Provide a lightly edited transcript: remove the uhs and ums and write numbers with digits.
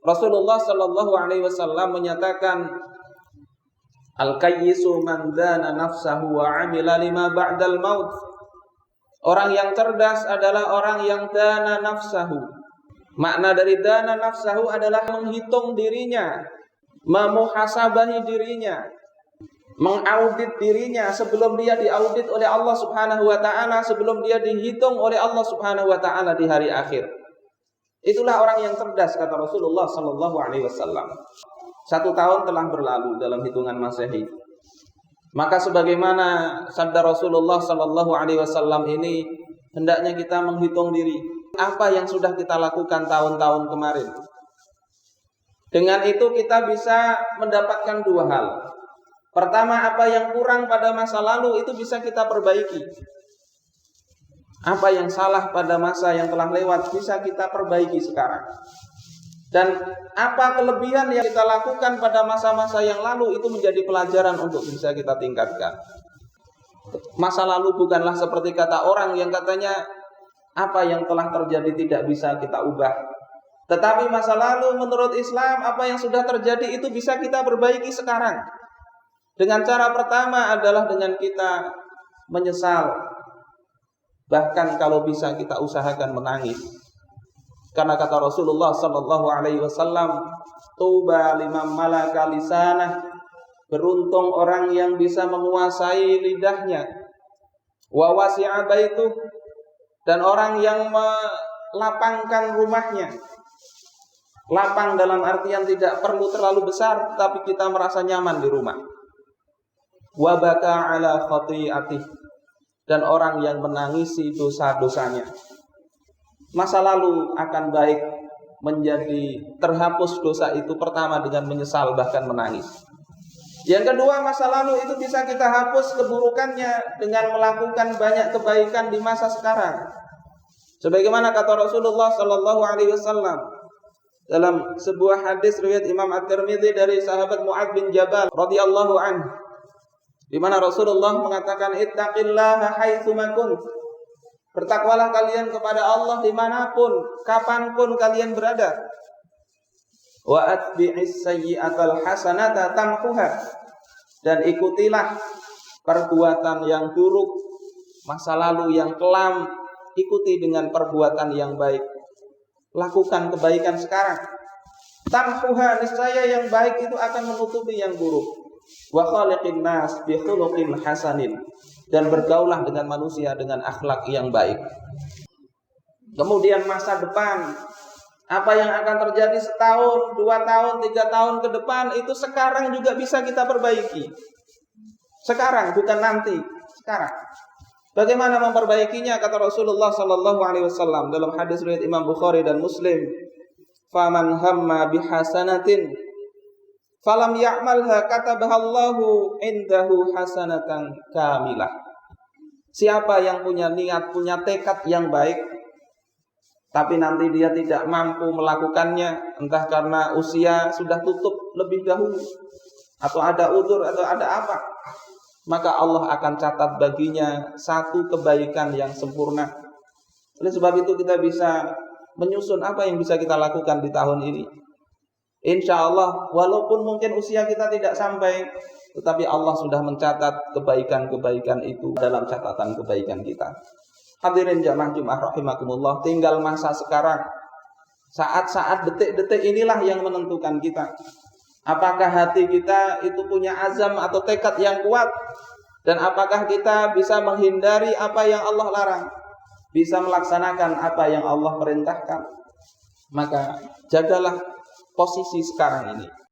Rasulullah Shallallahu Alaihi Wasallam menyatakan, al-kayyisu man dana nafsahu wa amila lima ba'dal maut. Orang yang cerdas adalah orang yang dana nafsahu. Makna dari dana nafsahu adalah menghitung dirinya, memuhasabahi dirinya, mengaudit dirinya sebelum dia diaudit oleh Allah Subhanahu wa taala, sebelum dia dihitung oleh Allah Subhanahu wa taala di hari akhir. Itulah orang yang cerdas, kata Rasulullah sallallahu alaihi wasallam. 1 tahun telah berlalu dalam hitungan Masehi. Maka sebagaimana sabda Rasulullah sallallahu alaihi wasallam ini, hendaknya kita menghitung diri, apa yang sudah kita lakukan tahun-tahun kemarin. Dengan itu kita bisa mendapatkan 2 hal. Pertama, apa yang kurang pada masa lalu itu bisa kita perbaiki. Apa yang salah pada masa yang telah lewat bisa kita perbaiki sekarang. Dan apa kelebihan yang kita lakukan pada masa-masa yang lalu itu menjadi pelajaran untuk bisa kita tingkatkan. Masa lalu bukanlah seperti kata orang yang katanya apa yang telah terjadi tidak bisa kita ubah. Tetapi masa lalu menurut Islam, apa yang sudah terjadi itu bisa kita perbaiki sekarang. Dengan cara pertama adalah dengan kita menyesal. Bahkan kalau bisa kita usahakan menangis. Karena kata Rasulullah sallallahu alaihi wasallam, tuba liman malaka lisanah, beruntung orang yang bisa menguasai lidahnya, wa wasi'a baituh, dan orang yang melapangkan rumahnya. Lapang dalam artian tidak perlu terlalu besar, tapi kita merasa nyaman di rumah. Wa baka ala khati'atih, dan orang yang menangisi dosa-dosanya. Masa lalu akan baik menjadi terhapus dosa itu pertama dengan menyesal bahkan menangis. Yang kedua, masa lalu itu bisa kita hapus keburukannya dengan melakukan banyak kebaikan di masa sekarang. Sebagaimana kata Rasulullah sallallahu alaihi wasallam dalam sebuah hadis riwayat Imam At-Tirmidzi dari sahabat Mu'adz bin Jabal radhiyallahu anhu, di mana Rasulullah mengatakan, ittaqillaha haitsu ma kunt. Bertakwalah kalian kepada Allah dimanapun, kapanpun kalian berada. Wa atbi'is sayyi'atal hasanata tamhuha, dan ikutilah perbuatan yang buruk, masa lalu yang kelam, ikuti dengan perbuatan yang baik. Lakukan kebaikan sekarang. Tamhuha, niscaya yang baik itu akan menutupi yang buruk. Wa khaliqin nas bi khuluqin hasanin, dan bergaulah dengan manusia dengan akhlak yang baik. Kemudian masa depan, apa yang akan terjadi 1 tahun, 2 tahun, 3 tahun ke depan, itu sekarang juga bisa kita perbaiki. Sekarang, bukan nanti, sekarang. Bagaimana memperbaikinya? Kata Rasulullah sallallahu alaihi wasallam dalam hadis riwayat Imam Bukhari dan Muslim, faman hamma bihasanatin falam ya'malha katabahallahu indahu hasanatan kamilah. Siapa yang punya niat, punya tekad yang baik, tapi nanti dia tidak mampu melakukannya, entah karena usia sudah tutup lebih dahulu, atau ada udzur, atau ada apa, maka Allah akan catat baginya 1 kebaikan yang sempurna. Oleh sebab itu kita bisa menyusun apa yang bisa kita lakukan di tahun ini. Insya Allah, walaupun mungkin usia kita tidak sampai, tetapi Allah sudah mencatat kebaikan-kebaikan itu dalam catatan kebaikan kita. Hadirin jamaah Jumat rahimakumullah, tinggal masa sekarang. Saat-saat, detik-detik inilah yang menentukan kita. Apakah hati kita itu punya azam atau tekad yang kuat, dan apakah kita bisa menghindari apa yang Allah larang, bisa melaksanakan apa yang Allah perintahkan. Maka jagalah posisi sekarang ini.